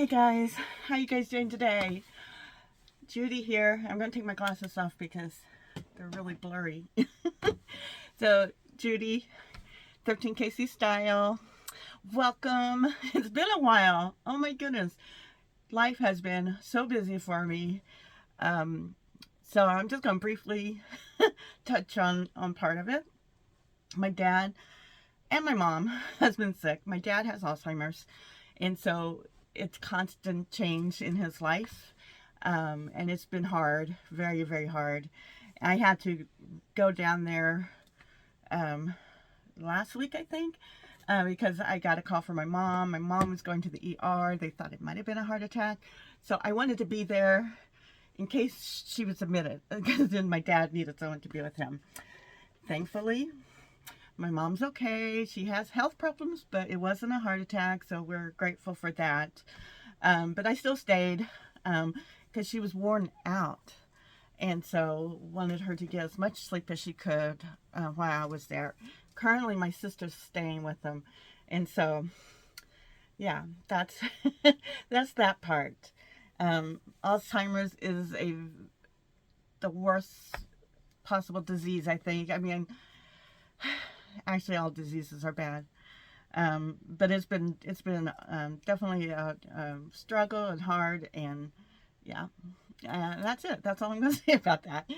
Hey guys, how you guys doing today? Judy here. I'm going to take my glasses off because they're really blurry. So, Judy, 13KC Style, welcome. It's been a while. Oh my goodness. Life has been so busy for me. So I'm just going to briefly touch on part of it. My dad and my mom has been sick. My dad has Alzheimer's, and so it's constant change in his life, and it's been hard, very, very hard. I had to go down there last week, I think, because I got a call from my mom. My mom was going to the ER. They thought it might have been a heart attack, so I wanted to be there in case she was admitted, because then my dad needed someone to be with him. Thankfully, my mom's okay. She has health problems, but it wasn't a heart attack, so we're grateful for that. But I still stayed because she was worn out, and so wanted her to get as much sleep as she could while I was there. Currently, my sister's staying with them, and so yeah, that's that's that part. Alzheimer's is the worst possible disease, I think. I mean, actually, all diseases are bad. But it's been definitely a struggle and hard, and yeah, that's it. That's all I'm going to say about that.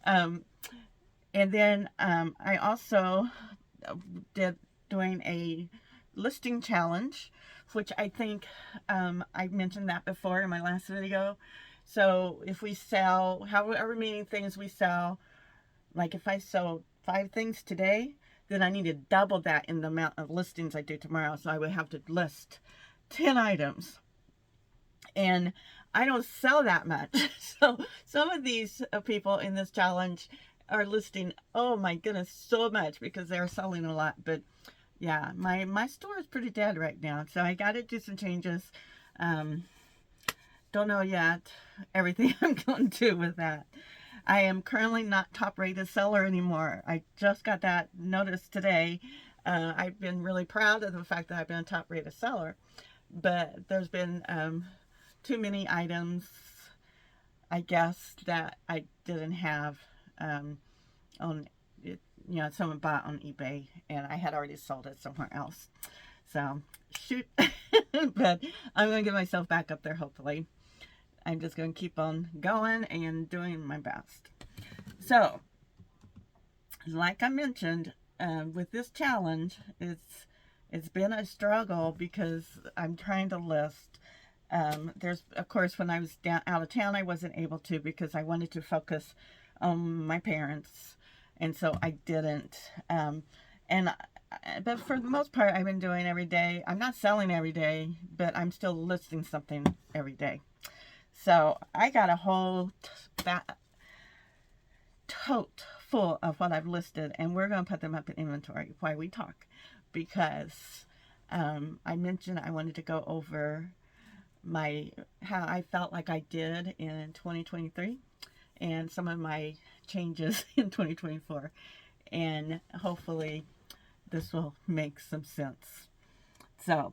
And then I also doing a listing challenge, which I think I mentioned that before in my last video. So if we sell however many things we sell, like if I sell 5 things today, then I need to double that in the amount of listings I do tomorrow. So I would have to list 10 items. And I don't sell that much. So some of these people in this challenge are listing, oh my goodness, so much because they're selling a lot. But yeah, my store is pretty dead right now. So I got to do some changes. Don't know yet everything I'm going to do with that. I am currently not top rated seller anymore. I just got that notice today. I've been really proud of the fact that I've been a top rated seller, but there's been too many items, I guess, that I didn't have on it. You know, someone bought on eBay, and I had already sold it somewhere else. So, shoot. But I'm going to get myself back up there, hopefully. I'm just going to keep on going and doing my best. So, like I mentioned, with this challenge, it's been a struggle because I'm trying to list. There's, of course, when I was out of town, I wasn't able to because I wanted to focus on my parents, and so I didn't. But for the most part, I've been doing every day. I'm not selling every day, but I'm still listing something every day. So I got a whole tote full of what I've listed, and we're going to put them up in inventory while we talk, because I mentioned I wanted to go over how I felt like I did in 2023 and some of my changes in 2024, and hopefully this will make some sense. So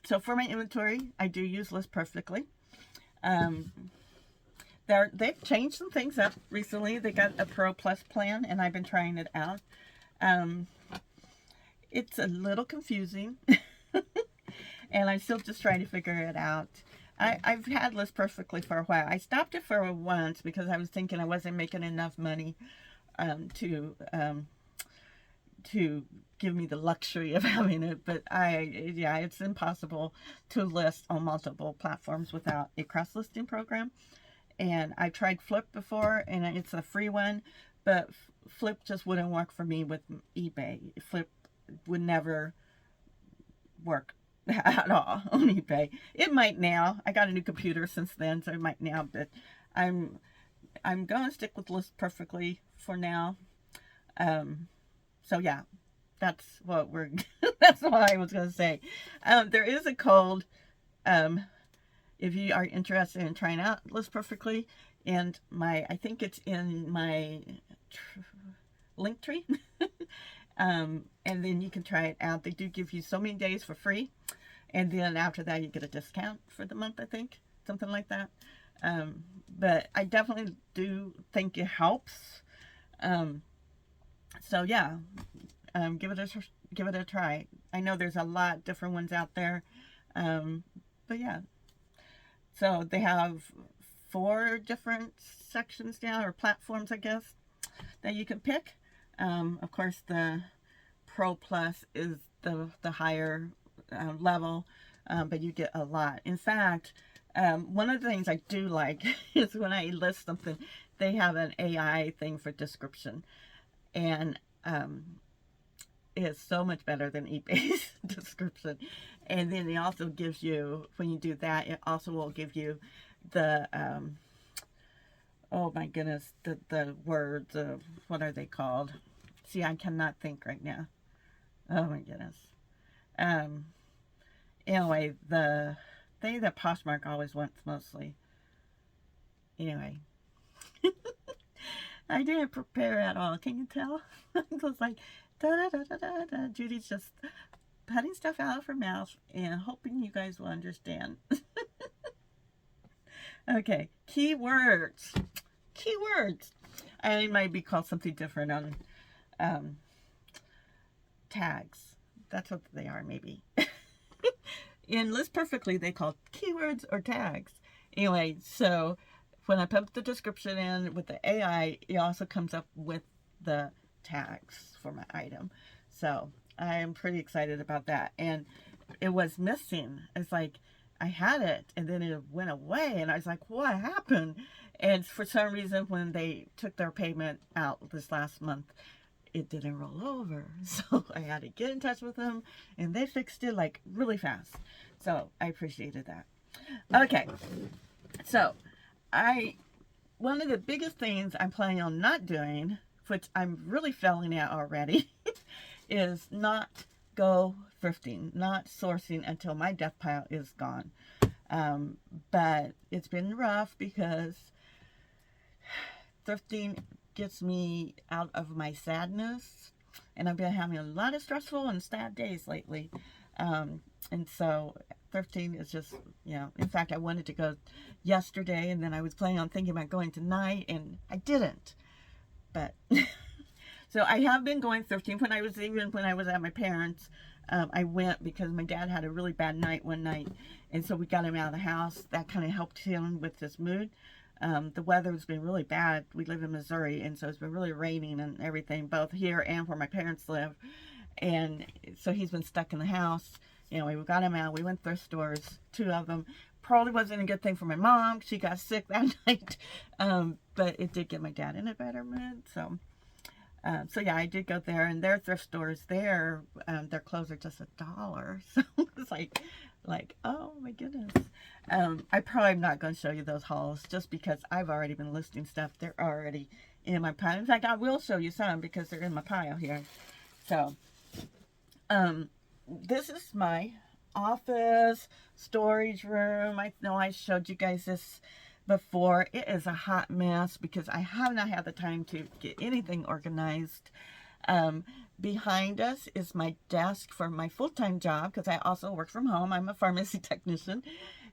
so for my inventory, I do use List Perfectly. They've changed some things up recently. They got a Pro Plus plan, and I've been trying it out. It's a little confusing, and I'm still just trying to figure it out. I've had List Perfectly for a while. I stopped it for once because I was thinking I wasn't making enough money to give me the luxury of having it, but yeah, it's impossible to list on multiple platforms without a cross listing program. And I tried Flip before, and it's a free one, but Flip just wouldn't work for me with eBay. Flip would never work at all on eBay. It might now. I got a new computer since then, so it might now, but I'm gonna stick with List Perfectly for now. So yeah, that's what that's what I was going to say. There is a code, if you are interested in trying out List Perfectly, and I think it's in my link tree. And then you can try it out. They do give you so many days for free, And then after that, you get a discount for the month, I think. Something like that. But I definitely do think it helps. So yeah, give it a try. I know there's a lot different ones out there. But yeah. So they have 4 different sections now, or platforms, I guess, that you can pick. Of course, the Pro Plus is the higher level, but you get a lot. In fact, one of the things I do like is when I list something, they have an AI thing for description, and it's so much better than eBay's description. And then it also gives you, when you do that, it also will give you the oh my goodness, the words of, what are they called? See, I cannot think right now. Oh my goodness. Anyway, the thing that Poshmark always wants mostly. Anyway. I didn't prepare at all. Can you tell? I was like, da da da da da. Judy's just putting stuff out of her mouth and hoping you guys will understand. Okay, keywords. Keywords. I might be called something different on tags. That's what they are, maybe. In List Perfectly, they call keywords or tags. Anyway, so when I put the description in with the AI, it also comes up with the tags for my item. So I am pretty excited about that. And it was missing. It's like I had it and then it went away. And I was like, what happened? And for some reason, when they took their payment out this last month, it didn't roll over. So I had to get in touch with them and they fixed it like really fast. So I appreciated that. Okay. So one of the biggest things I'm planning on not doing, which I'm really failing at already, is not go thrifting, not sourcing until my death pile is gone. But it's been rough because thrifting gets me out of my sadness, and I've been having a lot of stressful and sad days lately. And so thrifting is just, in fact, I wanted to go yesterday, and then I was planning on thinking about going tonight, and I didn't. But so I have been going thrifting. When I was at my parents', I went because my dad had a really bad night one night, and so we got him out of the house. That kind of helped him with his mood. The weather has been really bad. We live in Missouri, and so it's been really raining and everything, both here and where my parents live. And so he's been stuck in the house. Anyway, we got him out. We went thrift stores, 2 of them. Probably wasn't a good thing for my mom. She got sick that night. But it did get my dad in a better mood. So yeah, I did go there. And their thrift stores there, their clothes are just $1. So it's like, oh my goodness. I probably am not going to show you those hauls just because I've already been listing stuff. They're already in my pile. In fact, I will show you some because they're in my pile here. So, this is my office storage room. I know I showed you guys this before. It is a hot mess because I have not had the time to get anything organized. Behind us is my desk for my full-time job because I also work from home. I'm a pharmacy technician.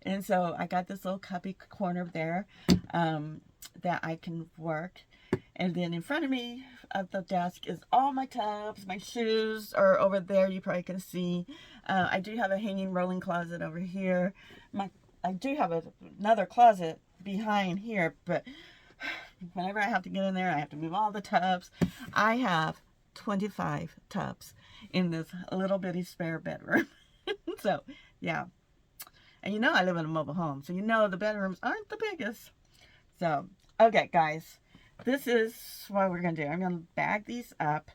And so I got this little cubby corner there that I can work. And then in front of me at the desk is all my tubs. My shoes are over there. You probably can see. I do have a hanging rolling closet over here. I do have another closet behind here, but whenever I have to get in there, I have to move all the tubs. I have 25 tubs in this little bitty spare bedroom. So, yeah. And I live in a mobile home, so the bedrooms aren't the biggest. So, okay, guys. This is what we're going to do. I'm going to bag these up,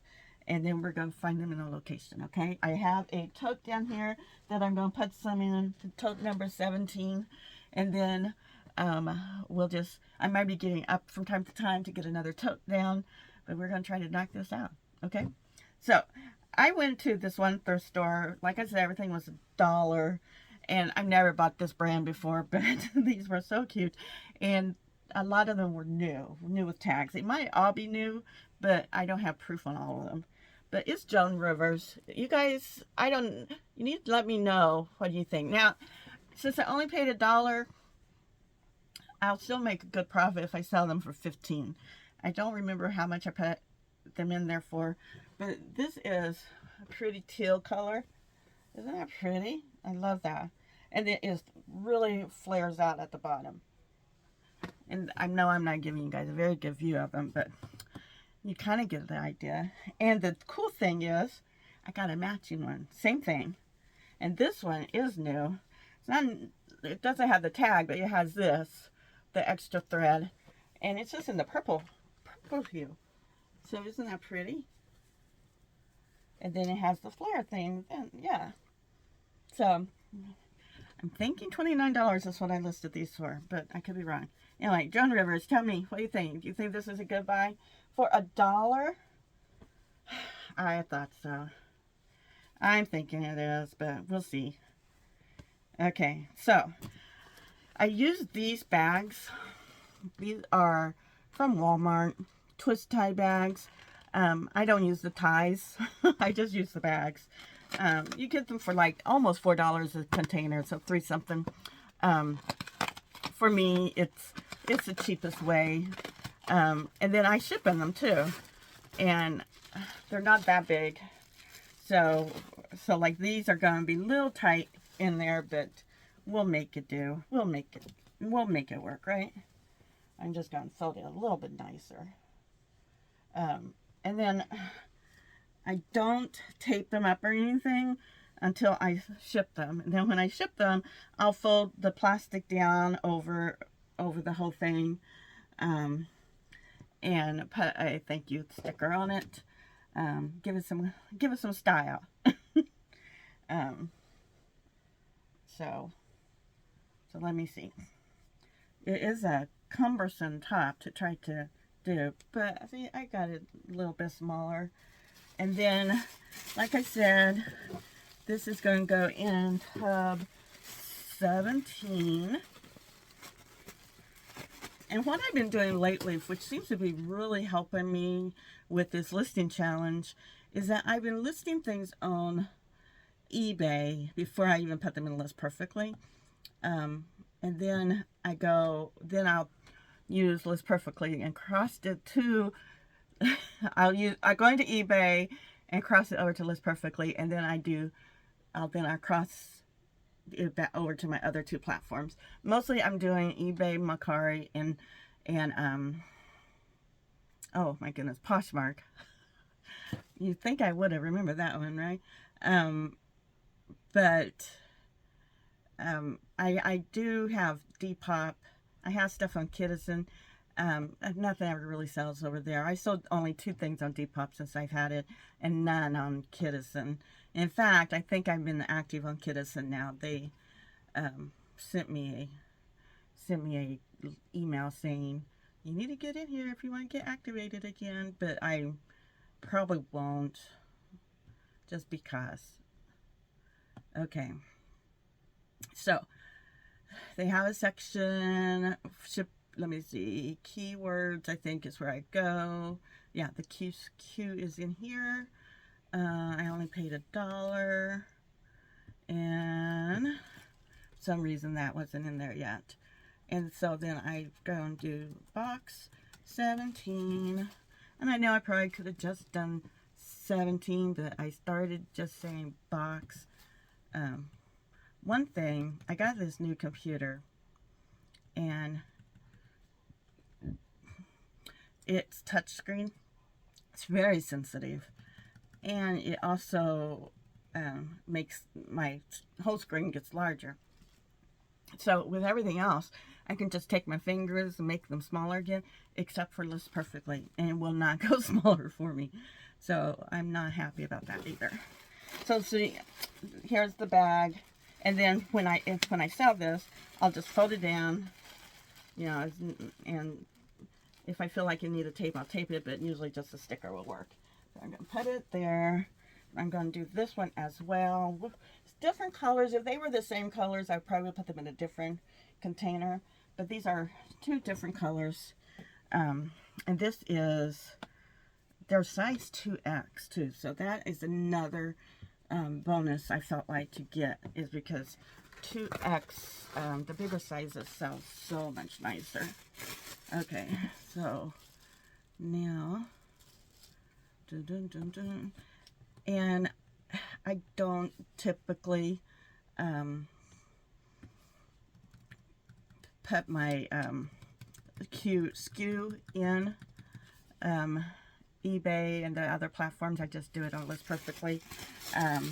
and then we're going to find them in a location, okay? I have a tote down here that I'm going to put some in, tote number 17. And then I might be getting up from time to time to get another tote down, but we're going to try to knock this out, okay? So, I went to this one thrift store. Like I said, everything was $1. And I've never bought this brand before, but these were so cute. And a lot of them were new with tags. They might all be new, but I don't have proof on all of them. But it's Joan Rivers. You guys, you need to let me know what you think. Now, since I only paid $1, I'll still make a good profit if I sell them for 15. I don't remember how much I put them in there for, but this is a pretty teal color. Isn't that pretty? I love that. And it is really flares out at the bottom. And I know I'm not giving you guys a very good view of them, but you kind of get the idea. And the cool thing is, I got a matching one. Same thing. And this one is new. It's not, it doesn't have the tag, but it has this, the extra thread. And it's just in the purple hue. So isn't that pretty? And then it has the flare thing. And yeah. So I'm thinking $29 is what I listed these for, but I could be wrong. Anyway, Joan Rivers, tell me, what do you think? Do you think this is a good buy? For $1? I thought so. I'm thinking it is, but we'll see. Okay, so I used these bags. These are from Walmart, twist tie bags. I don't use the ties. I just use the bags. You get them for like almost $4 a container, so 3 something. For me, it's the cheapest way. And then I ship in them too, and they're not that big. So like these are going to be a little tight in there, but we'll make it do. We'll make it work, right? I'm just going to fold it a little bit nicer. And then I don't tape them up or anything until I ship them. And then when I ship them, I'll fold the plastic down over the whole thing, and put a thank you sticker on it. Give it some style. So let me see. It is a cumbersome top to try to do, but see, I got it a little bit smaller. And then, like I said, this is going to go in tub 17. And what I've been doing lately, which seems to be really helping me with this listing challenge, is that I've been listing things on eBay before I even put them in List Perfectly. And then I'll use List Perfectly and cross it to, I go into eBay and cross it over to List Perfectly, and then I cross it back over to my other 2 platforms. Mostly I'm doing eBay, Mercari, and oh my goodness, Poshmark. You'd think I would have remembered that one, right? But I do have Depop. I have stuff on Kittison. Nothing ever really sells over there. I sold only 2 things on Depop since I've had it, and none on Kittison. In fact, I think I've been active on Kittison now. They sent me a email saying you need to get in here if you want to get activated again, but I probably won't, just because. Okay, so they have a section let me see, keywords, I think is where I go. Yeah, the Q is in here. I only paid $1, and for some reason that wasn't in there yet. And so then I go and do box 17, and I know I probably could have just done 17, but I started just saying box. One thing, I got this new computer, and it's touchscreen. It's very sensitive, and it also makes my whole screen gets larger. So with everything else, I can just take my fingers and make them smaller again, except for List Perfectly, and it will not go smaller for me. So I'm not happy about that either. So see, here's the bag, and then when I sell this, I'll just fold it down, you know, and if I feel like you need a tape, I'll tape it, but usually just a sticker will work. So I'm going to put it there. I'm going to do this one as well. It's different colors. If they were the same colors, I'd probably put them in a different container. But these are 2 different colors. And this is they're size 2X too. So that is another bonus I felt like to get, is because 2X, the bigger sizes sell so much nicer. Okay, so now, dun, dun, dun, dun. And I don't typically put my SKU in eBay and the other platforms. I just do it on List Perfectly. I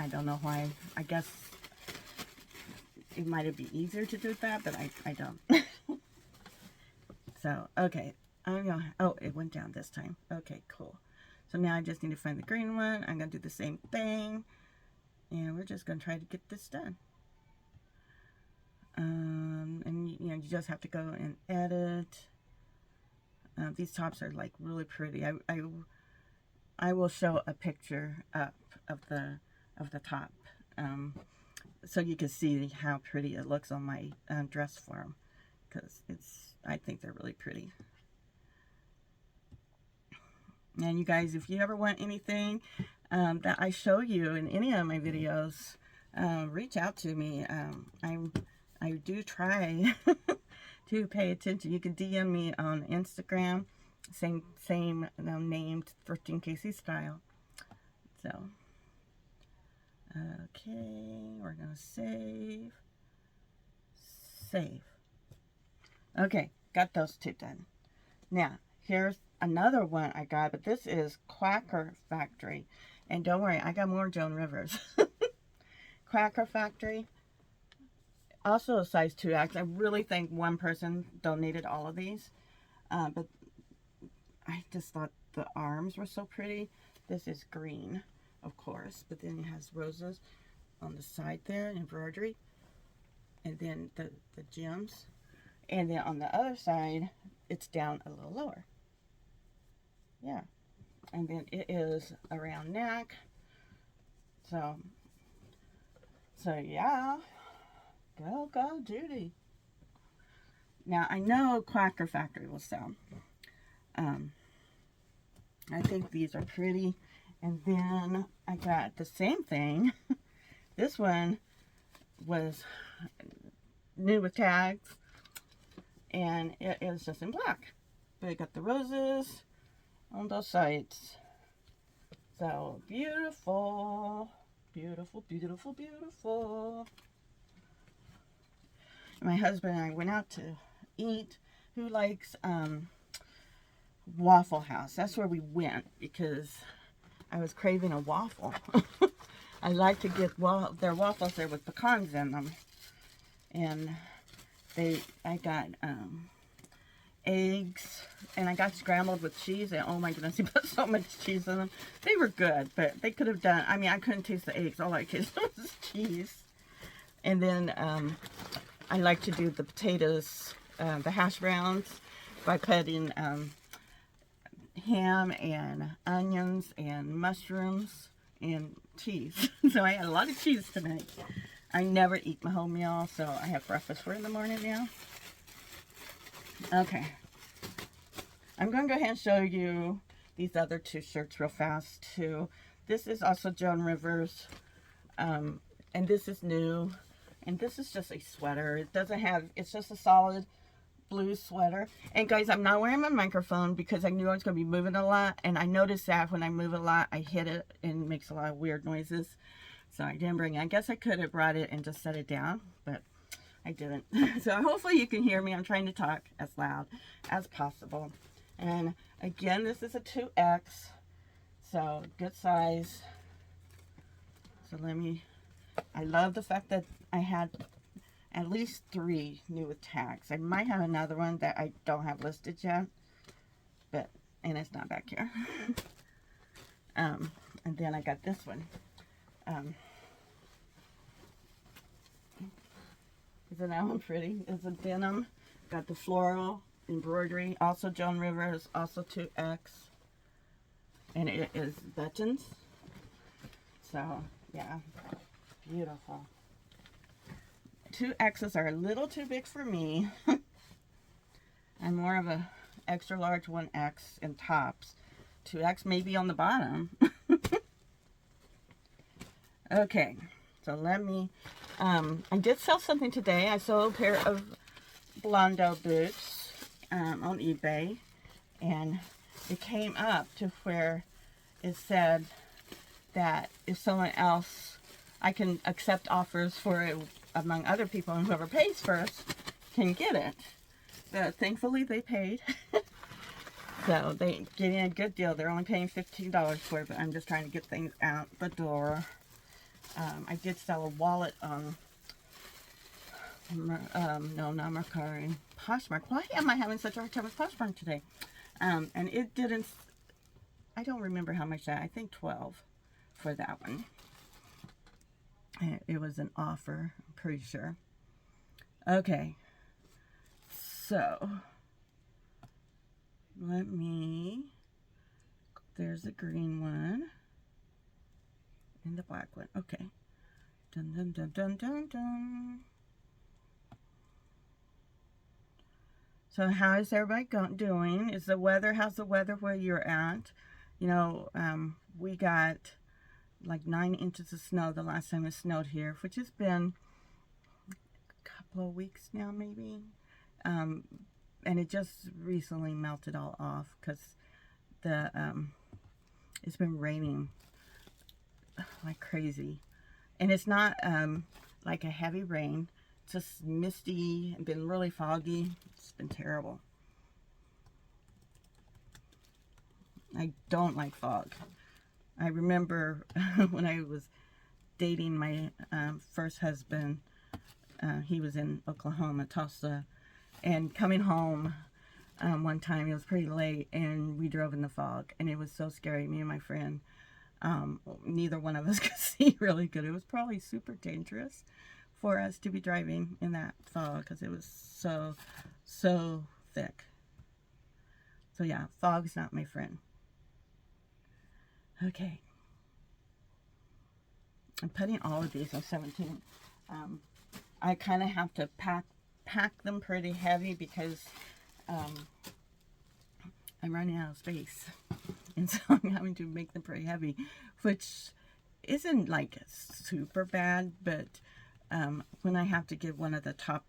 don't know why. I guess it might be easier to do that, but I don't. So, okay. I'm gonna, oh, it went down this time. Okay, cool. So now I just need to find the green one. I'm going to do the same thing. And we're just going to try to get this done. And, you know, you just have to go and edit. These tops are, like, really pretty. I will show a picture up of the top. So you can see how pretty it looks on my dress form. Because I think they're really pretty. And you guys, if you ever want anything that I show you in any of my videos, reach out to me. I do try to pay attention. You can DM me on Instagram, same named Thrifting Casey Style. So, okay, we're gonna save. Okay, got those two done. Now, here's another one I got, but this is Quacker Factory. And don't worry, I got more Joan Rivers. Quacker Factory. Also a size 2X. I really think one person donated all of these. But I just thought the arms were so pretty. This is green, of course. But then it has roses on the side there, embroidery. And then the gems. And then on the other side, it's down a little lower. Yeah. And then it is around neck. So yeah. Go, Judy. Now, I know Quacker Factory will sell. I think these are pretty. And then I got the same thing. This one was new with tags. And it is just in black. But I got the roses on those sides. So beautiful. Beautiful, beautiful, beautiful. My husband and I went out to eat. Who likes Waffle House? That's where we went because I was craving a waffle. I like to get their waffles there with pecans in them. And I got eggs, and I got scrambled with cheese, and oh my goodness, he put so much cheese in them. They were good, but they could have done, I mean, I couldn't taste the eggs. All I tasted was cheese. And then I like to do the potatoes, the hash browns, by putting ham and onions and mushrooms and cheese. So I had a lot of cheese tonight. I never eat my whole meal, so I have breakfast for in the morning now. Okay. I'm going to go ahead and show you these other two shirts real fast, too. This is also Joan Rivers, and this is new. And this is just a sweater. It doesn't have, it's just a solid blue sweater. And guys, I'm not wearing my microphone because I knew I was going to be moving a lot. And I noticed that when I move a lot, I hit it and it makes a lot of weird noises. So I didn't bring it. I guess I could have brought it and just set it down, but I didn't. So hopefully you can hear me. I'm trying to talk as loud as possible. And again, this is a 2X. So good size. So I love the fact that I had at least 3 new with tags. I might have another one that I don't have listed yet, and it's not back here. And then I got this one. Isn't that one pretty? It's a denim. Got the floral embroidery. Also Joan Rivers. Also 2X. And it is buttons. So, yeah. Beautiful. 2X's are a little too big for me. I'm more of a extra large 1X in tops, 2X maybe on the bottom. Okay, so let me, I did sell something today. I sold a pair of Blondo boots on eBay, and it came up to where it said that if someone else, I can accept offers for it among other people, and whoever pays first can get it. But thankfully they paid. So they getting a good deal. They're only paying $15 for it, but I'm just trying to get things out the door. I did sell a wallet on, no, not Mercari, Poshmark. Why am I having such a hard time with Poshmark today? And it didn't, I don't remember how much that, I think 12 for that one. It was an offer, I'm pretty sure. Okay, so let me, there's the green one and the black one. Okay. Dun dun dun dun dun dun. So how is everybody doing? Is the weather, how's the weather where you're at? You know, we got like 9 inches of snow the last time it snowed here, which has been a couple of weeks now maybe. And it just recently melted all off because the it's been raining like crazy. And it's not like a heavy rain. It's just misty and been really foggy. It's been terrible. I don't like fog. I remember when I was dating my first husband, he was in Oklahoma, Tulsa, and coming home one time, it was pretty late, and we drove in the fog, and it was so scary. Me and my friend, neither one of us could see really good. It was probably super dangerous for us to be driving in that fog because it was so thick. So yeah, fog's not my friend. Okay, I'm putting all of these on 17. I kind of have to pack them pretty heavy because I'm running out of space, and so I'm having to make them pretty heavy, which isn't like super bad, but when I have to give one of the top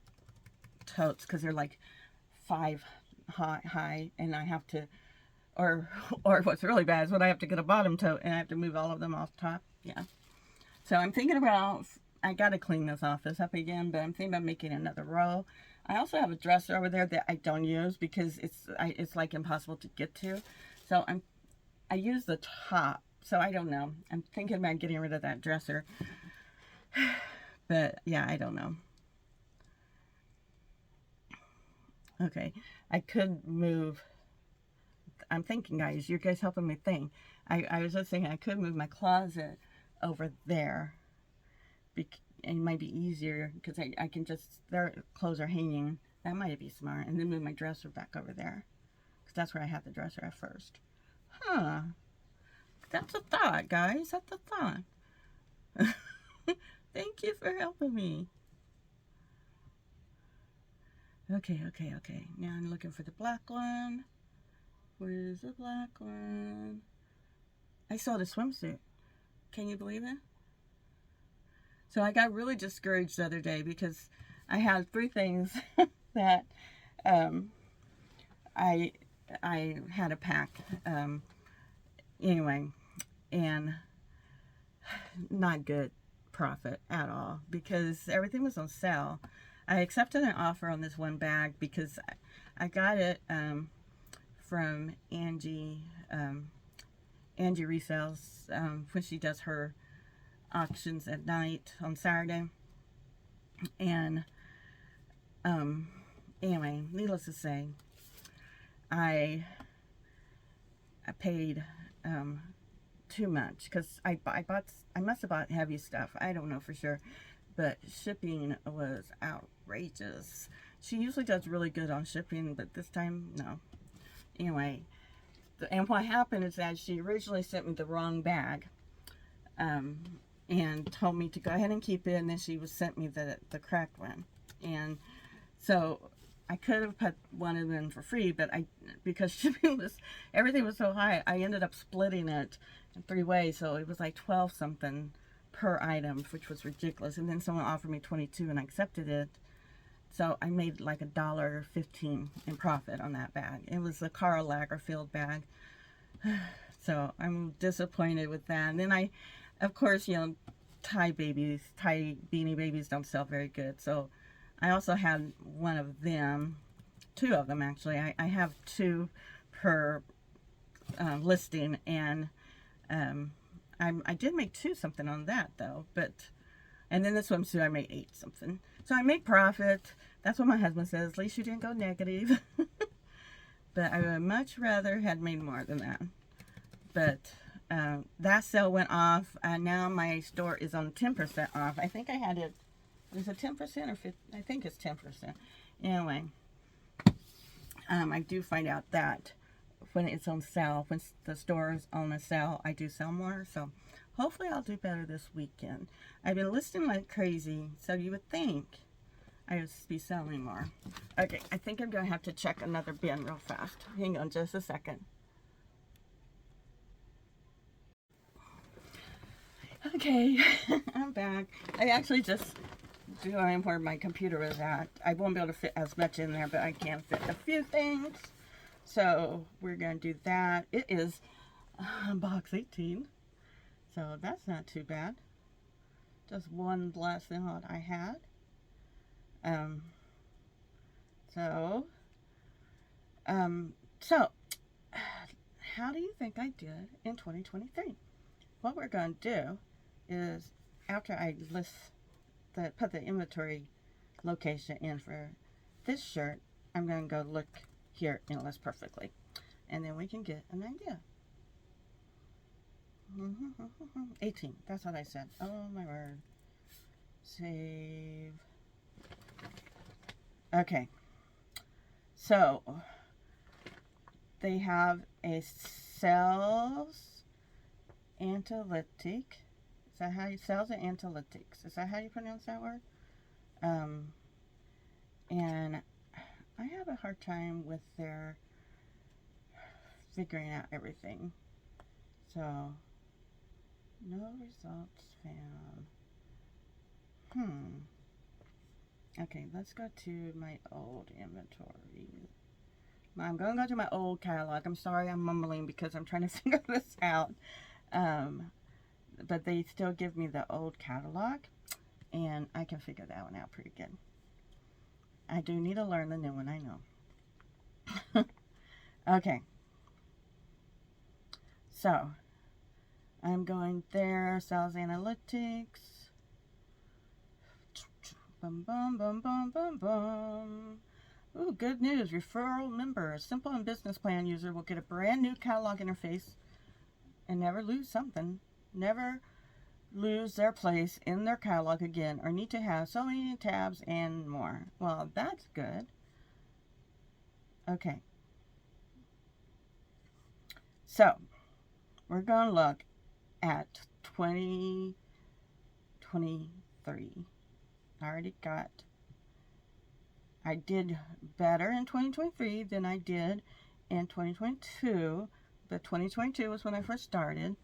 totes, because they're like 5 high, and I have to, or what's really bad is when I have to get a bottom tote and I have to move all of them off top. Yeah, so I'm thinking about, I gotta clean this office up again, but I'm thinking about making another row. I also have a dresser over there that I don't use because it's like impossible to get to. So I use the top. So I don't know. I'm thinking about getting rid of that dresser. But yeah, I don't know. Okay, I could move. I'm thinking, guys, you guys helping me think. I was just thinking I could move my closet over there. It might be easier because I can just, their clothes are hanging. That might be smart. And then move my dresser back over there because that's where I had the dresser at first. Huh. That's a thought, guys. That's a thought. Thank you for helping me. Okay. Now I'm looking for the black one. Where's the black one? I saw the swimsuit. Can you believe it? So I got really discouraged the other day because I had 3 things that I had to pack anyway, and not good profit at all because everything was on sale. I accepted an offer on this one bag because I got it from Angie Resells when she does her auctions at night on Saturday. And anyway, needless to say, I paid too much because I must have bought heavy stuff. I don't know for sure, but shipping was outrageous. She usually does really good on shipping, but this time, no. Anyway, and what happened is that she originally sent me the wrong bag. And told me to go ahead and keep it, and then she sent me the correct one. And so I could have put one of them in for free, but because shipping was, everything was so high, I ended up splitting it in 3 ways. So it was like 12 something per item, which was ridiculous. And then someone offered me 22 and I accepted it. So I made like $1.15 in profit on that bag. It was a Karl Lagerfeld bag. So I'm disappointed with that. And then I, of course, you know, Thai Beanie Babies don't sell very good. So I also had one of them, 2 of them actually. I have 2 per listing, and I did make 2 something on that though. And then the swimsuit I made 8 something. So I made profit. That's what my husband says. At least you didn't go negative. But I would much rather had made more than that. But that sale went off, and now my store is on 10% off. I think I had it. Is it 10% or 50? I think it's 10%. Anyway, I do find out that when it's on sale, when the store is on a sale, I do sell more. So hopefully I'll do better this weekend. I've been listing like crazy, so you would think I would be selling more. Okay, I think I'm going to have to check another bin real fast. Hang on just a second. Okay, I'm back. I actually just doing where my computer is at. I won't be able to fit as much in there, but I can fit a few things. So we're going to do that. It is box 18. So that's not too bad. Just one less than what I had. So how do you think I did in 2023? What we're going to do is, after I put the inventory location in for this shirt, I'm going to go look here and list perfectly, and then we can get an idea. 18, that's what I said. Oh my word. Save. Okay, so they have a sales analytic. Is that how you sales and analytics? Is that how you pronounce that word? And I have a hard time with their figuring out everything. So no results found. Okay, let's go to my old inventory. I'm going to go to my old catalog. I'm sorry I'm mumbling because I'm trying to figure this out. But they still give me the old catalog, and I can figure that one out pretty good. I do need to learn the new one, I know. Okay. So, I'm going there, sales analytics. Bum, bum, bum, bum, bum, bum. Ooh, good news. Referral member. A simple and business plan user will get a brand new catalog interface and never lose something. Never lose their place in their catalog again, or need to have so many tabs and more. Well, that's good. Okay. So, we're going to look at 2023. I did better in 2023 than I did in 2022, but 2022 was when I first started,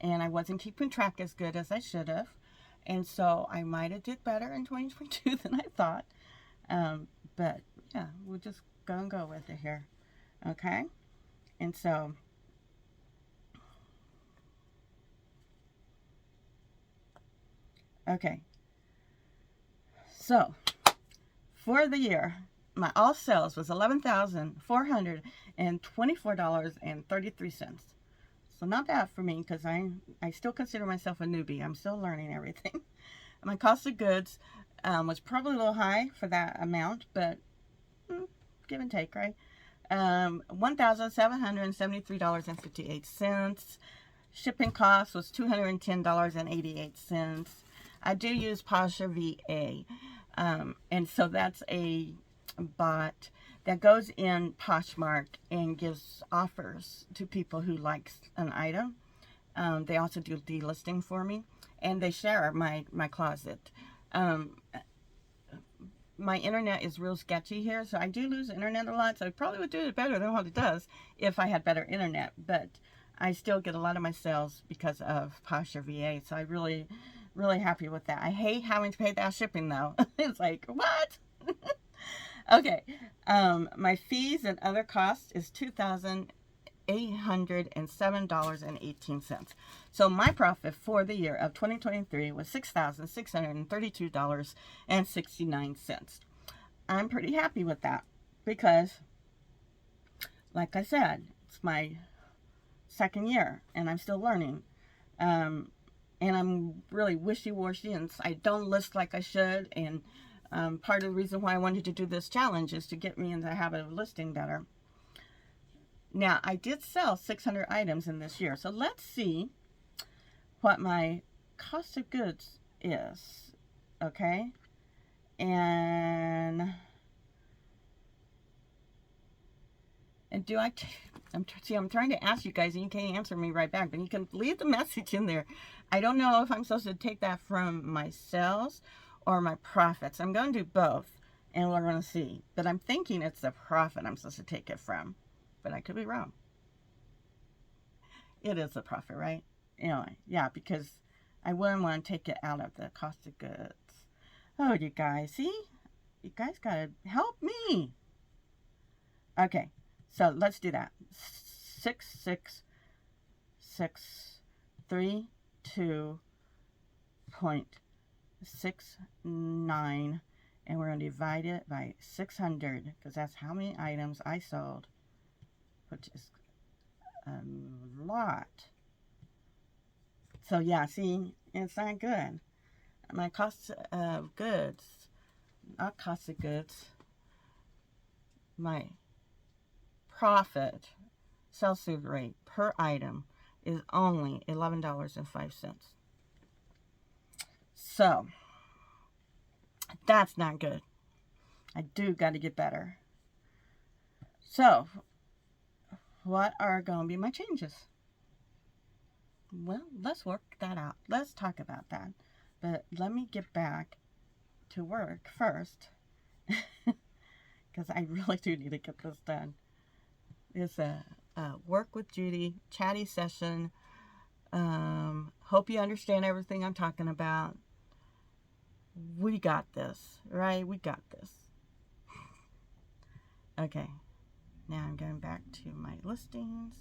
and I wasn't keeping track as good as I should have, and so I might have did better in 2022 than I thought, but yeah, we'll just go with it here, okay? And so okay, so for the year, my all sales was $11,424.33. So not bad for me, because I still consider myself a newbie. I'm still learning everything. My cost of goods was probably a little high for that amount, but give and take, right? $1,773.58. Shipping cost was $210.88. I do use Poshmark VA. And so that's a bot that goes in Poshmark and gives offers to people who like an item. They also do delisting for me, and they share my closet. my internet is real sketchy here, so I do lose internet a lot, so I probably would do it better than what it does if I had better internet, but I still get a lot of my sales because of Posh or VA, so I really happy with that. I hate having to pay that shipping though. It's like, what? Okay, my fees and other costs is $2,807.18. So my profit for the year of 2023 was $6,632.69. I'm pretty happy with that because, like I said, it's my second year and I'm still learning. And I'm really wishy-washy and I don't list like I should. And part of the reason why I wanted to do this challenge is to get me in the habit of listing better. Now, I did sell 600 items in this year. So let's see what my cost of goods is. Okay. And do I... I'm trying to ask you guys and you can't answer me right back, but you can leave the message in there. I don't know if I'm supposed to take that from my sales or my profits. I'm going to do both and we're going to see. But I'm thinking it's the profit I'm supposed to take it from, but I could be wrong. It is the profit, right? Anyway, yeah, because I wouldn't want to take it out of the cost of goods. Oh, you guys, see? You guys got to help me. Okay. So let's do that. 6632.69, and we're going to divide it by 600 because that's how many items I sold, which is a lot. So yeah, see, it's not good. My cost of goods, not cost of goods, my profit sell-through rate per item is only $11.05. So that's not good. I do got to get better. So what are going to be my changes? Well, let's work that out. Let's talk about that. But let me get back to work first because I really do need to get this done. It's a work with Judy chatty session. Hope you understand everything I'm talking about. We got this, right? We got this. Okay, now I'm going back to my listings.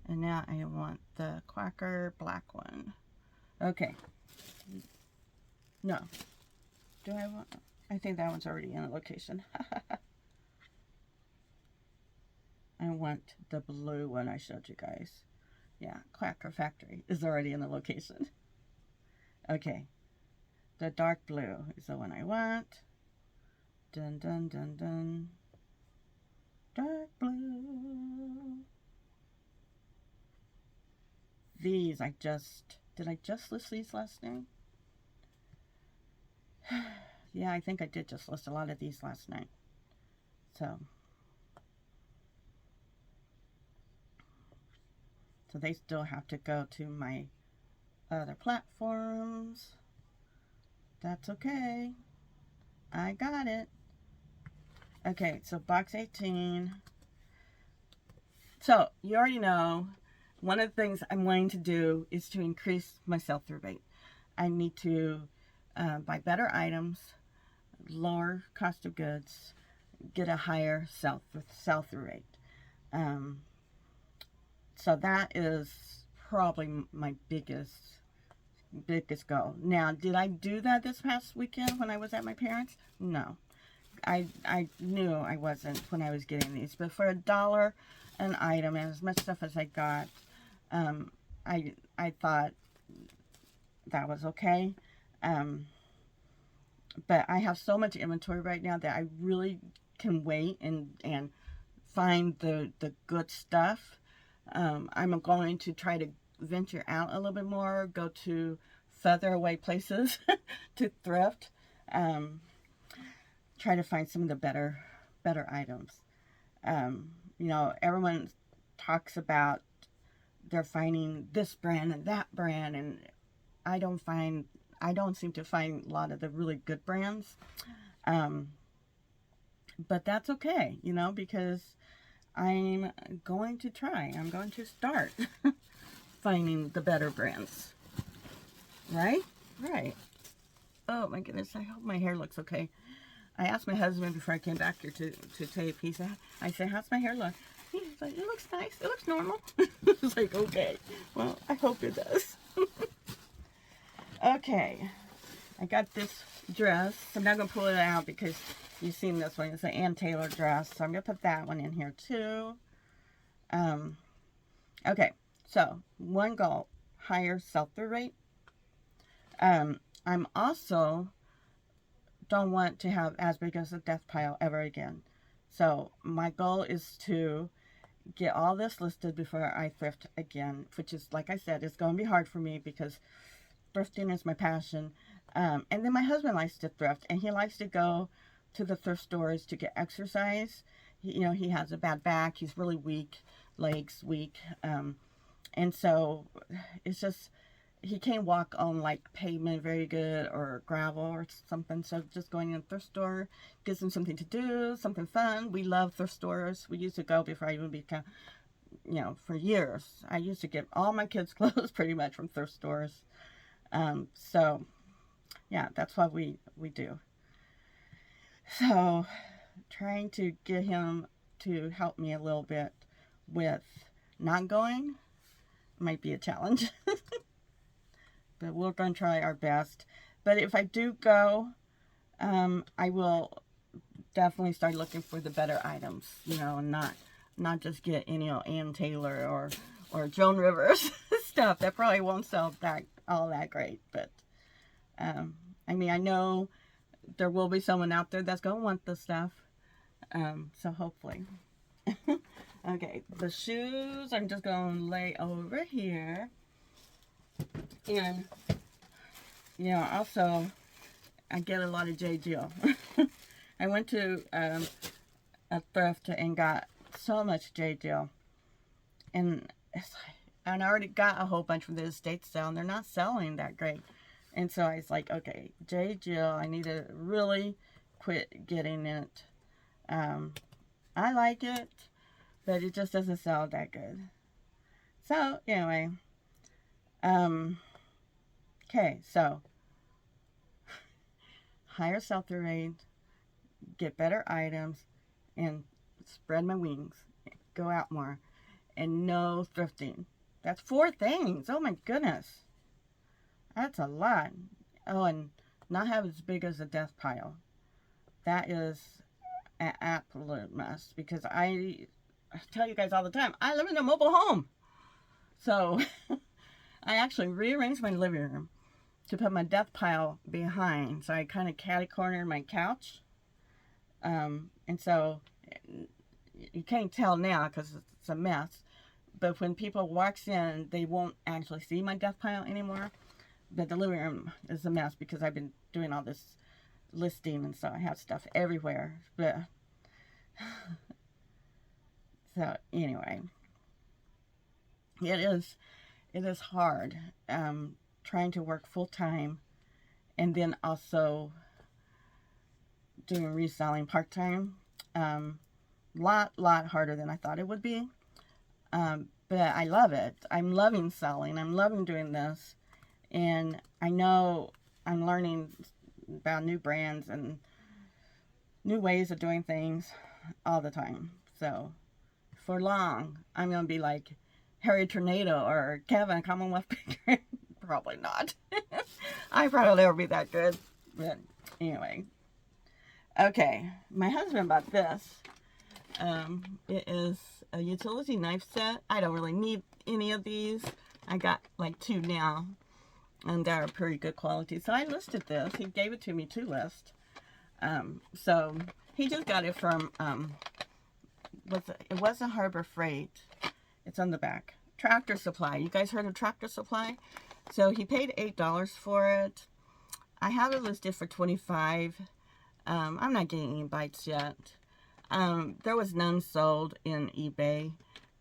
And now I want the Quacker black one. Okay. No. Do I want... I think that one's already in the location. I want the blue one I showed you guys. Yeah, Quacker Factory is already in the location. Okay. The dark blue is the one I want. Dun, dun, dun, dun. Dark blue. These did I just list these last night? Yeah, I think I did just list a lot of these last night. So they still have to go to my other platforms. That's okay. I got it. Okay, so box 18. So you already know one of the things I'm wanting to do is to increase my sell-through rate. I need to buy better items, lower cost of goods, get a higher sell-through rate. So that is probably my biggest goal. Now, did I do that this past weekend when I was at my parents'? No. I knew I wasn't when I was getting these. But for $1 an item and as much stuff as I got, I thought that was okay. But I have so much inventory right now that I really can wait and find the good stuff. I'm going to try to venture out a little bit more, go to further away places to thrift, try to find some of the better items. You know, everyone talks about they're finding this brand and that brand, and I don't seem to find a lot of the really good brands. But that's okay, you know, because I'm going to try. I'm going to start finding the better brands. Right? Right. Oh my goodness, I hope my hair looks okay. I asked my husband before I came back here to tape. I said, how's my hair look? He's like, it looks nice. It looks normal. I was like, okay. Well, I hope it does. Okay. I got this dress. I'm not going to pull it out because you've seen this one. It's an Ann Taylor dress. So I'm going to put that one in here too. Okay. So, one goal. Higher sell-through rate. I'm also don't want to have as big as a death pile ever again. So my goal is to get all this listed before I thrift again, which is, like I said, it's going to be hard for me because thrifting is my passion. And then my husband likes to thrift, and he likes to go to the thrift stores to get exercise. You know, he has a bad back. He's really weak, legs weak. And so it's just, he can't walk on like pavement very good or gravel or something. So just going in a thrift store gives him something to do, something fun. We love thrift stores. We used to go before I even became, you know, for years. I used to get all my kids' clothes pretty much from thrift stores. So yeah, that's what we do. So trying to get him to help me a little bit with not going might be a challenge. But we're going to try our best. But if I do go, I will definitely start looking for the better items, you know, and not just get any old Ann Taylor or Joan Rivers stuff. That probably won't sell all that great. But I mean, I know there will be someone out there that's going to want the stuff. So hopefully. Okay, the shoes I'm just going to lay over here. And, you know, also, I get a lot of J. Jill. I went to a thrift and got so much J. Jill. And I already got a whole bunch from the estate sale, and they're not selling that great. And so I was like, okay, J. Jill, I need to really quit getting it. I like it, but it just doesn't sell that good. So, anyway. Okay, so higher sell-through rate, get better items, and spread my wings, go out more, and no thrifting. That's 4 things. Oh my goodness. That's a lot. Oh, and not have as big as a death pile. That is an absolute mess because I tell you guys all the time, I live in a mobile home. So I actually rearranged my living room to put my death pile behind. So I kind of catty-cornered my couch. And so you can't tell now because it's a mess. But when people walks in, they won't actually see my death pile anymore. But the living room is a mess because I've been doing all this listing, and so I have stuff everywhere. But so anyway, it is hard trying to work full time and then also doing reselling part time. Lot harder than I thought it would be. But I love it. I'm loving selling. I'm loving doing this. And I know I'm learning about new brands and new ways of doing things all the time. So for long, I'm going to be like Harry Tornado or Kevin Commonwealth Baker. Probably not. I probably never be that good. But anyway. Okay. My husband bought this. It is a utility knife set. I don't really need any of these. I got like 2 now. And they're pretty good quality. So I listed this. He gave it to me to list. So he just got it from, it wasn't Harbor Freight. It's on the back. Tractor Supply. You guys heard of Tractor Supply? So he paid $8 for it. I have it listed for $25. I'm not getting any bites yet. There was none sold in eBay.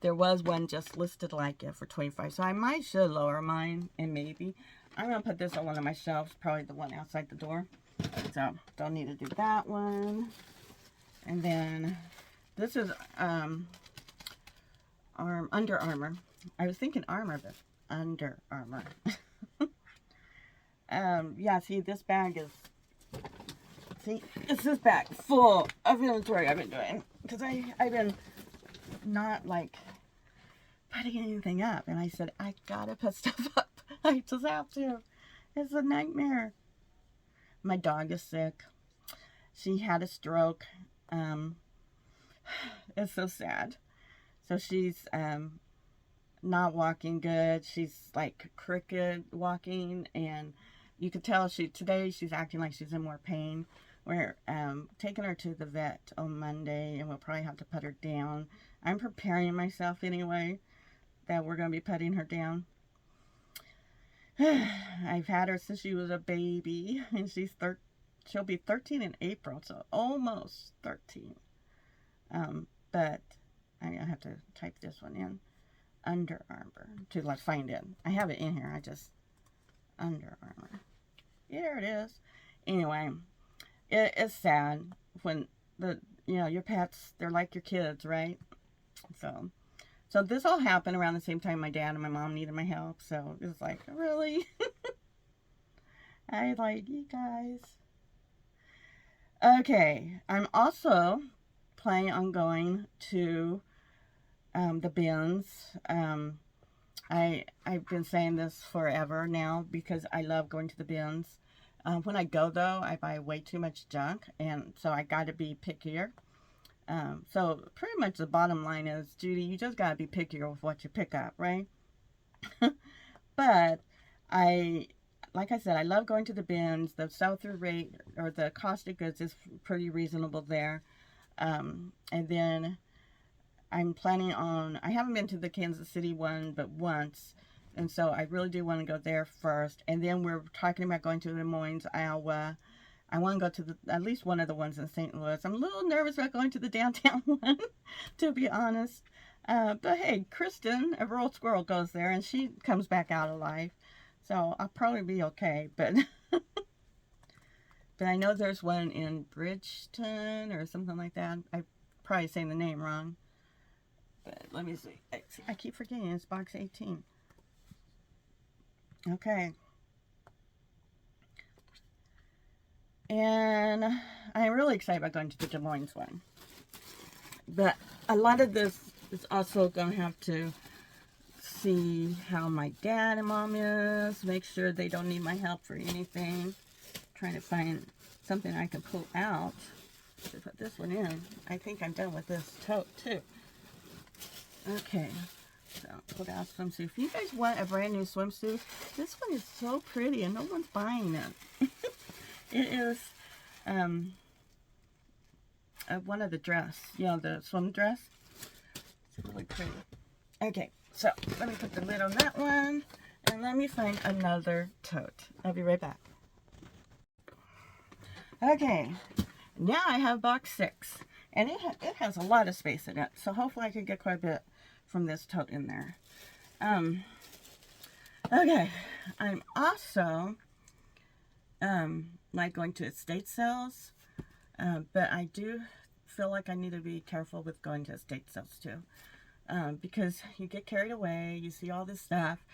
There was one just listed like it for $25. So I should lower mine, and maybe. I'm going to put this on one of my shelves, probably the one outside the door. So don't need to do that one. And then this is Under Armour. I was thinking Armor, but Under Armour. Yeah, see, this bag is, see, it's this bag full of inventory I've been doing. Because I've been not, like, putting anything up. And I said, I gotta put stuff up. I just have to. It's a nightmare. My dog is sick. She had a stroke. It's so sad. So she's not walking good. She's like crooked walking, and you could tell today she's acting like she's in more pain. We're taking her to the vet on Monday, and we'll probably have to put her down. I'm preparing myself anyway that we're going to be putting her down. I've had her since she was a baby, and she'll be 13 in April, so almost 13. But I'm going to have to type this one in. Under Armour to like find it. I have it in here. Under Armour. Here it is. Anyway, it's sad when your pets, they're like your kids, right? So this all happened around the same time my dad and my mom needed my help. So it was like, really? I like you guys. Okay, I'm also planning on going to the bins. I've been saying this forever now because I love going to the bins. When I go though, I buy way too much junk, and so I got to be pickier. So pretty much the bottom line is, Judy, you just got to be pickier with what you pick up, right? But like I said, I love going to the bins. The sell-through rate or the cost of goods is pretty reasonable there. And then I'm planning on, I haven't been to the Kansas City one but once, and so I really do want to go there first. And then we're talking about going to Des Moines, Iowa. I want to go to at least one of the ones in St. Louis. I'm a little nervous about going to the downtown one, to be honest. But hey, Kristen, a rural squirrel, goes there, and she comes back out alive. So I'll probably be okay. But but I know there's one in Bridgeton or something like that. I'm probably saying the name wrong. But let me see. I keep forgetting it's box 18. Okay. And I'm really excited about going to the Des Moines one. But a lot of this is also going to have to see how my dad and mom is. Make sure they don't need my help for anything. Trying to find something I can pull out to put this one in. I think I'm done with this tote too. Okay. So pull out swimsuit. If you guys want a brand new swimsuit, this one is so pretty and no one's buying it. It is one of the dress, the swim dress. It's really pretty. Okay, so let me put the lid on that one, and let me find another tote. I'll be right back. Okay, now I have box 6, and it has a lot of space in it, so hopefully I can get quite a bit from this tote in there. Okay, I'm also like going to estate sales, but I do feel like I need to be careful with going to estate sales too, because you get carried away, you see all this stuff,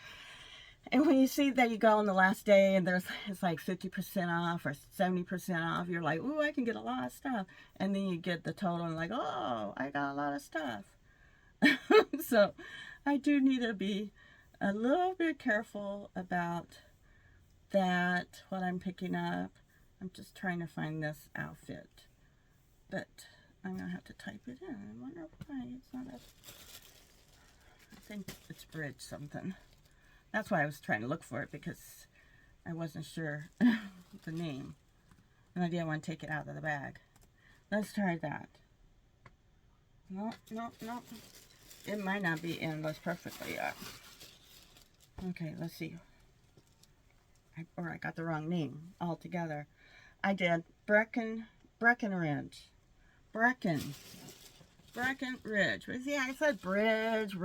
and when you see that you go on the last day and it's like 50% off or 70% off, you're like, ooh, I can get a lot of stuff, and then you get the total and like, oh, I got a lot of stuff. So I do need to be a little bit careful about that, what I'm picking up. I'm just trying to find this outfit, but I'm gonna have to type it in. I wonder why it's not I think it's bridge something. That's why I was trying to look for it, because I wasn't sure the name, and I didn't want to take it out of the bag. Let's try that. No. It might not be in this perfectly yet. Okay, let's see. I got the wrong name altogether. I did Breckenridge. Breckenridge. Yeah, I said ridge.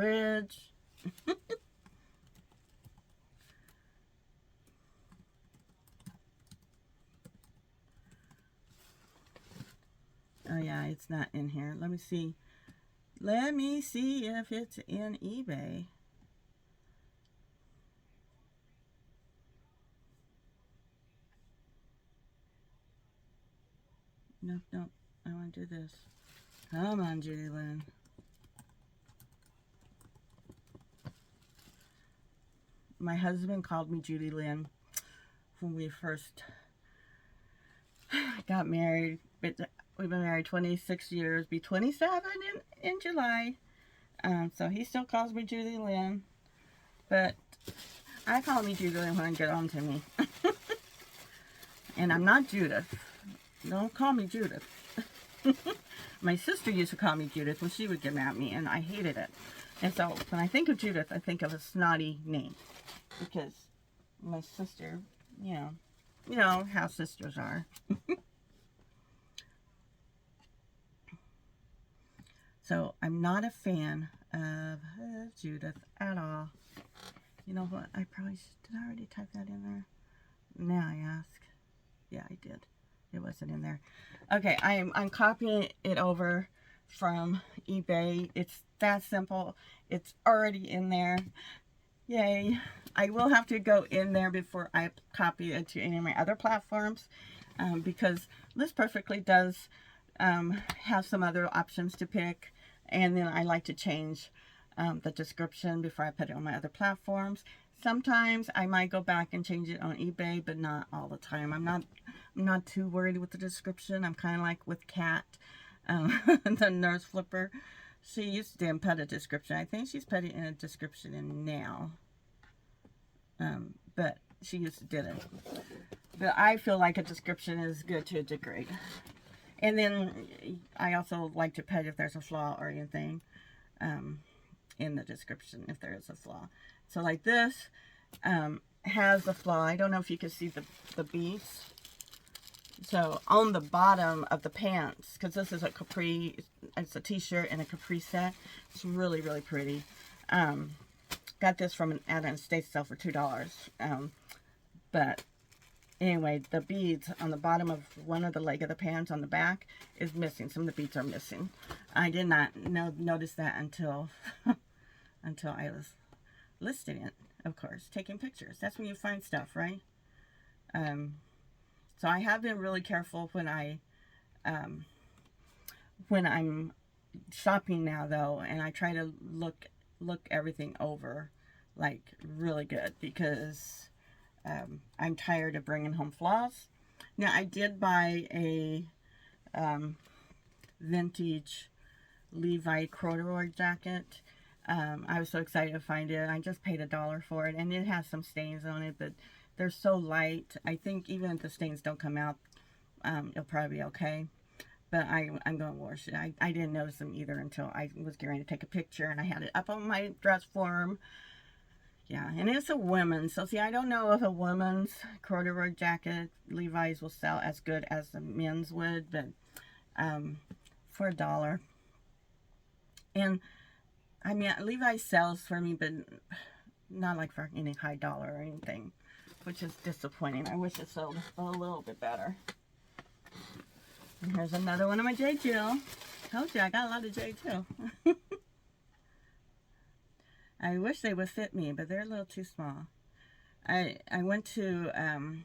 Oh yeah, it's not in here. Let me see. Let me see if it's in eBay. Nope, nope. I want to do this. Come on, Judy Lynn. My husband called me Judy Lynn when we first got married. But we've been married 26 years. Be 27 in July. So he still calls me Judy Lynn. But I call me Judy Lynn when I get on to me. And I'm not Judith. Don't call me Judith. My sister used to call me Judith when she would get mad at me, and I hated it. And so when I think of Judith, I think of a snotty name. Because my sister, you know how sisters are. So I'm not a fan of Judith at all. You know what? I probably did. I already type that in there. Now I ask. Yeah, I did. It wasn't in there. Okay, I'm copying it over from eBay. It's that simple. It's already in there. Yay. I will have to go in there before I copy it to any of my other platforms, because List Perfectly does have some other options to pick, and then I like to change the description before I put it on my other platforms. Sometimes I might go back and change it on eBay, but not all the time. I'm not too worried with the description. I'm kind of like with Kat, the nurse flipper. She didn't put a description. I think she's putting in a description in now. But she didn't. But I feel like a description is good to a degree. And then I also like to put if there's a flaw or anything in the description if there is a flaw. So like this has a flaw. I don't know if you can see the beads. So on the bottom of the pants, because this is a capri, it's a t-shirt and a capri set. It's really, really pretty. Got this from at an estate sale for $2. But anyway, the beads on the bottom of one of the leg of the pants on the back is missing. Some of the beads are missing. I did not notice that until until I was listing it, of course, taking pictures. That's when you find stuff, right? So I have been really careful when I'm shopping now, though, and I try to look everything over, like, really good, because I'm tired of bringing home flaws. Now, I did buy a vintage Levi corduroy jacket. I was so excited to find it. I just paid $1 for it, and it has some stains on it, but they're so light. I think even if the stains don't come out, it'll probably be okay. But I'm going to wash it. I didn't notice them either until I was getting ready to take a picture, and I had it up on my dress form. Yeah, and it's a women's. So, see, I don't know if a woman's corduroy jacket Levi's will sell as good as the men's would, but for $1. And, I mean, Levi's sells for me, but not like for any high dollar or anything, which is disappointing. I wish it sold a little bit better. And here's another one of my J. Jill. Told you I got a lot of J. Jill. I wish they would fit me, but they're a little too small. I went to an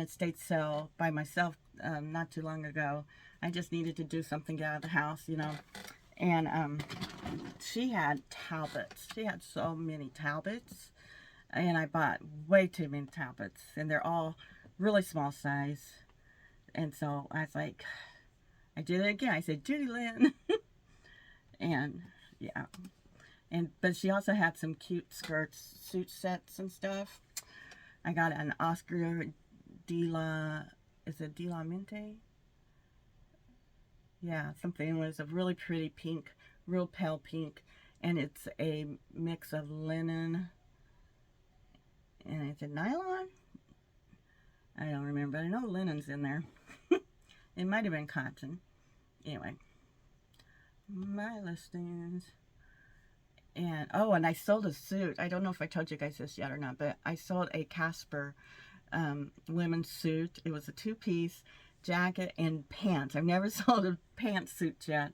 estate sale by myself not too long ago. I just needed to do something, get out of the house, you know. And she had Talbots. She had so many Talbots. And I bought way too many Talbots. And they're all really small size. And so I was like, I did it again. I said, Judy Lynn. And yeah. But she also had some cute skirts, suit sets and stuff. I got an Oscar de la, is it de la Mente? Yeah, something. It was a really pretty pink, real pale pink. And it's a mix of linen. And is it nylon? I don't remember. I know linen's in there. It might have been cotton. Anyway. My listings. And, oh, and I sold a suit. I don't know if I told you guys this yet or not, but I sold a Casper women's suit. It was a 2-piece jacket and pants. I've never sold a pantsuit yet.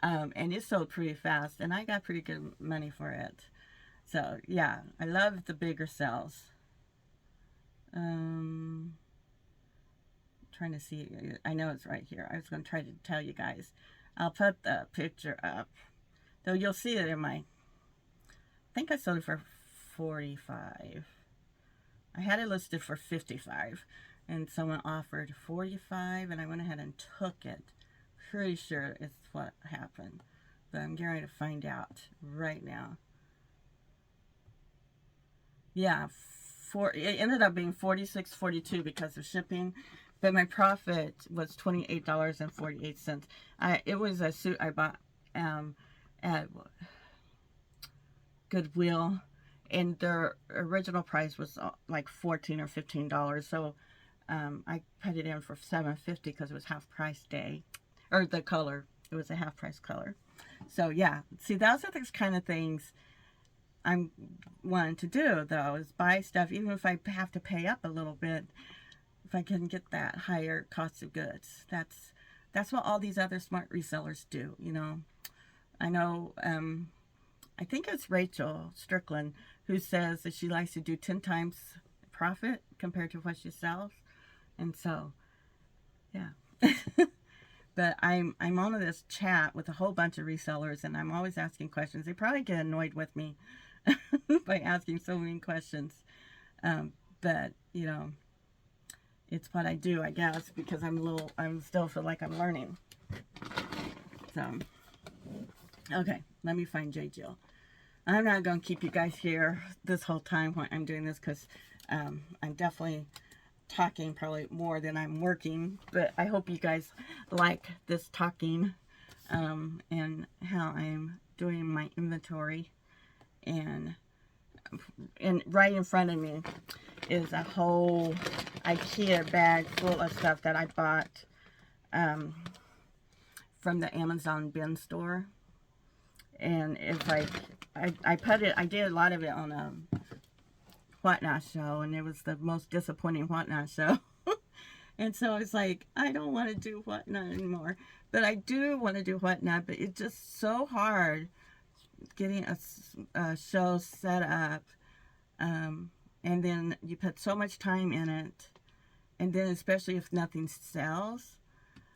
And it sold pretty fast, and I got pretty good money for it. So yeah, I love the bigger sells. Trying to see, I know it's right here. I was going to try to tell you guys. I'll put the picture up, though you'll see it in my, I think I sold it for 45. I had it listed for 55, and someone offered 45, and I went ahead and took it. Pretty sure it's what happened, but I'm getting ready to find out right now. Yeah, it ended up being $46.42 because of shipping, but my profit was $28.48. It was a suit I bought at Goodwill, and their original price was like $14 or $15. So I put it in for $7.50 because it was half price day, or the color. It was a half price color. So yeah, see, those are the kind of things I'm wanting to do, though, is buy stuff, even if I have to pay up a little bit, if I can get that higher cost of goods. That's what all these other smart resellers do, you know. I know, I think it's Rachel Strickland who says that she likes to do 10 times profit compared to what she sells. And so, yeah. But I'm on this chat with a whole bunch of resellers, and I'm always asking questions. They probably get annoyed with me by asking so many questions. But, you know, it's what I do, I guess, because I still feel like I'm learning. So, okay, let me find J. Jill. I'm not going to keep you guys here this whole time when I'm doing this, because I'm definitely talking probably more than I'm working, but I hope you guys like this talking and how I'm doing my inventory. And right in front of me is a whole IKEA bag full of stuff that I bought from the Amazon bin store. And it's like I did a lot of it on a Whatnot show, and it was the most disappointing Whatnot show. And so it's like, I don't want to do Whatnot anymore, but I do want to do Whatnot. But it's just so hard getting a show set up, and then you put so much time in it, and then especially if nothing sells.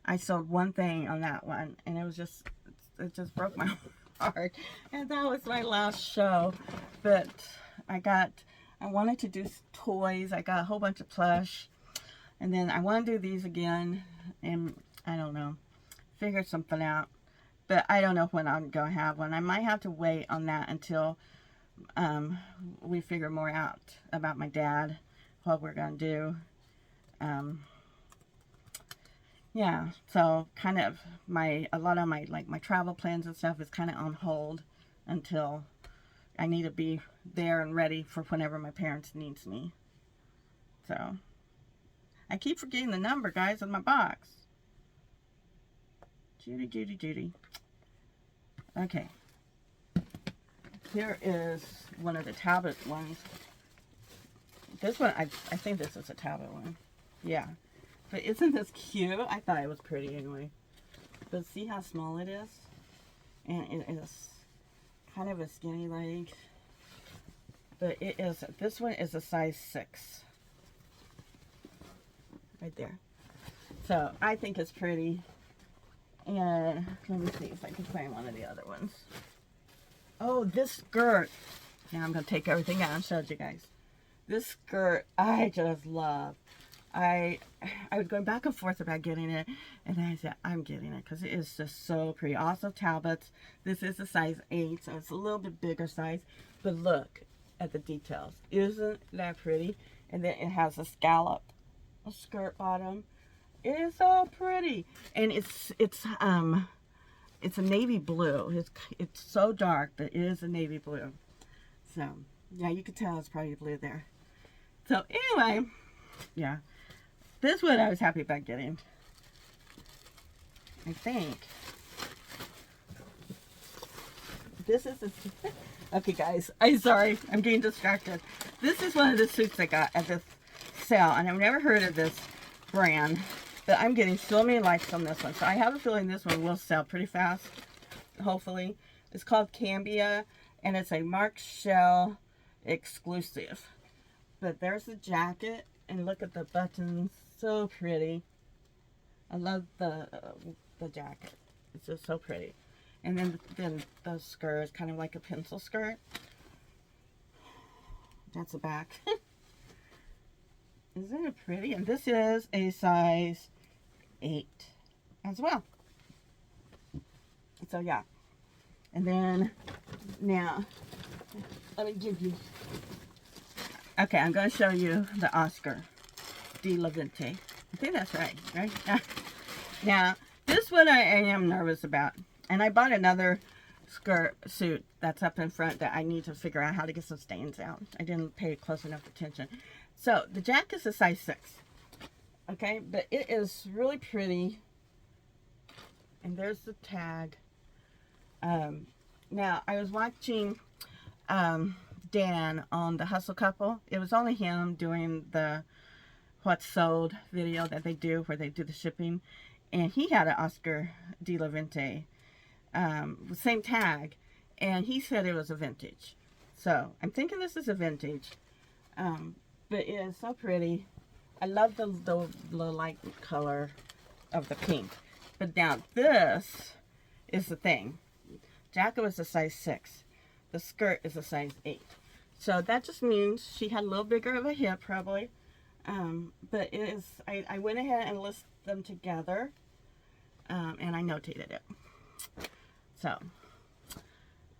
I sold one thing on that one, and it just broke my heart. And that was my last show. But I wanted to do toys. I got a whole bunch of plush. And then I want to do these again. And I don't know. Figure something out. But I don't know when I'm going to have one. I might have to wait on that until we figure more out about my dad. What we're going to do. Yeah. So kind of a lot of my travel plans and stuff is kind of on hold until I need to be there and ready for whenever my parents needs me. So, I keep forgetting the number, guys, on my box. Judy. Okay. Here is one of the tablet ones. This one, I think this is a tablet one. Yeah. But isn't this cute? I thought it was pretty anyway. But see how small it is? And it is kind of a skinny leg, but this one is a size 6 right there. So I think it's pretty. And let me see if I can find one of the other ones. Oh, this skirt. Now I'm going to take everything out and show you guys. This skirt I just love. I was going back and forth about getting it, and then I said, I'm getting it because it is just so pretty. Also, Talbots. This is a size 8, so it's a little bit bigger size. But look at the details. Isn't that pretty? And then it has a scallop, a skirt bottom. It is so pretty. And it's a navy blue. It's so dark, but it is a navy blue. So, yeah, you can tell it's probably blue there. So, anyway, yeah. This one I was happy about getting. I think. This is okay, guys. I'm sorry. I'm getting distracted. This is one of the suits I got at this resell, and I've never heard of this brand, but I'm getting so many likes on this one. So I have a feeling this one will sell pretty fast, hopefully. It's called Cambia, and it's a Mark Shell exclusive. But there's the jacket, and look at the buttons, so pretty. I love the jacket. It's just so pretty. And then the skirt is kind of like a pencil skirt. That's the back. Isn't it pretty? And this is a size 8 as well. So yeah. And then now, let me give you. Okay, I'm going to show you the Oscar de la Vente. I think that's right? Now, this one I am nervous about. And I bought another suit that's up in front that I need to figure out how to get some stains out. I didn't pay close enough attention. So, the jacket is a size 6. Okay, but it is really pretty. And there's the tag. Now, I was watching Dan on the Hustle Couple. It was only him doing the What's Sold video that they do, where they do the shipping. And he had an Oscar de la Vente, same tag, and he said it was a vintage. So, I'm thinking this is a vintage. But it is so pretty. I love the light color of the pink. But now this is the thing. Jacket was a size 6. The skirt is a size 8. So that just means she had a little bigger of a hip probably. But it is, I went ahead and listed them together. And I notated it. So,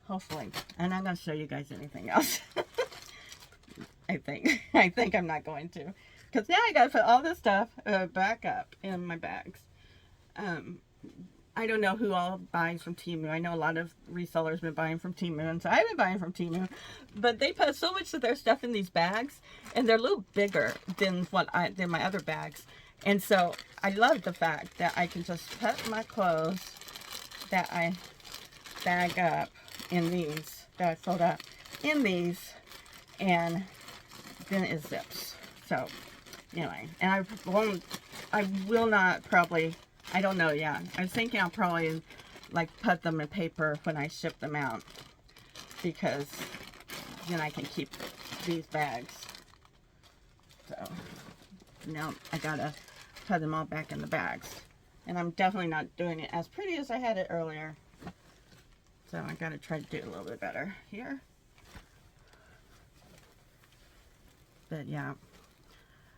hopefully. And I'm going to show you guys anything else. I think I'm not going to. Because now I got to put all this stuff back up in my bags. I don't know who all buys from Temu. I know a lot of resellers have been buying from Temu, and so I've been buying from Temu. But they put so much of their stuff in these bags, and they're a little bigger than than my other bags. And so I love the fact that I can just put my clothes that I bag up in these, that I fold up in these, and then it zips. So anyway, and I will not probably, I don't know yet. I was thinking I'll probably like put them in paper when I ship them out, because then I can keep these bags. So now I gotta put them all back in the bags. And I'm definitely not doing it as pretty as I had it earlier. So I gotta try to do it a little bit better here. But yeah,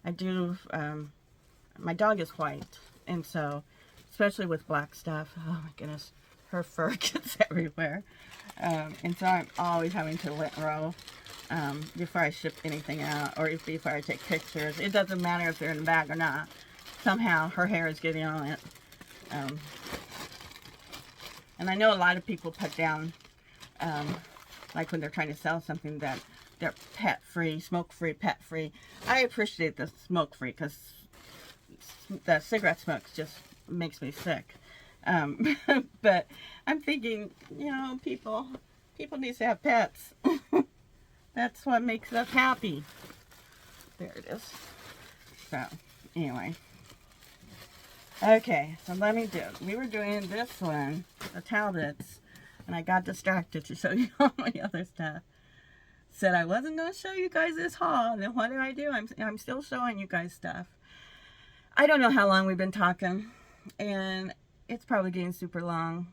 I do, my dog is white, and so, especially with black stuff, oh my goodness, her fur gets everywhere. And so I'm always having to lint roll before I ship anything out, or before I take pictures. It doesn't matter if they're in the bag or not. Somehow her hair is getting on it. And I know a lot of people put down, like when they're trying to sell something, that they're pet-free, smoke-free, pet-free. I appreciate the smoke-free, because the cigarette smoke just makes me sick. But I'm thinking, you know, people need to have pets. That's what makes us happy. There it is. So, anyway. Okay, so let me do it. We were doing this one, the Talbots, and I got distracted to show you all my other stuff. Said I wasn't going to show you guys this haul, and then what do? I'm still showing you guys stuff. I don't know how long we've been talking, and it's probably getting super long.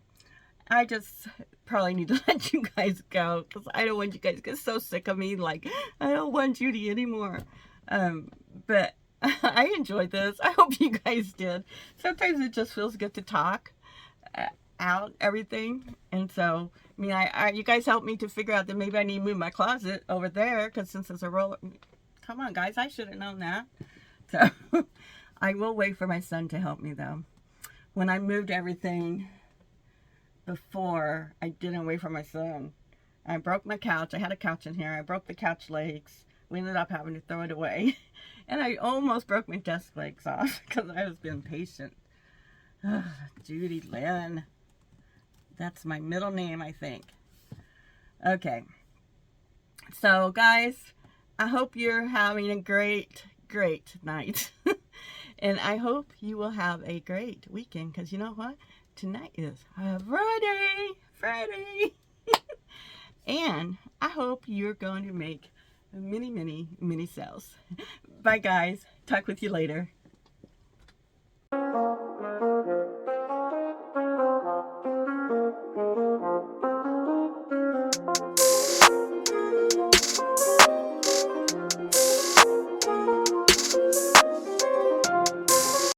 I just probably need to let you guys go, because I don't want you guys to get so sick of me, like, I don't want Judy anymore. But I enjoyed this. I hope you guys did. Sometimes it just feels good to talk out everything. And so, I mean, you guys helped me to figure out that maybe I need to move my closet over there, because since it's a roller, come on guys, I should have known that. So I will wait for my son to help me though. When I moved everything before, I didn't wait for my son. I broke my couch. I had a couch in here. I broke the couch legs. We ended up having to throw it away. And I almost broke my desk legs off because I was being patient. Judy Lynn. That's my middle name, I think. Okay. So, guys, I hope you're having a great great night. And I hope you will have a great weekend, because you know what? Tonight is Friday. And I hope you're going to make many sales. Bye, guys. Talk with you later.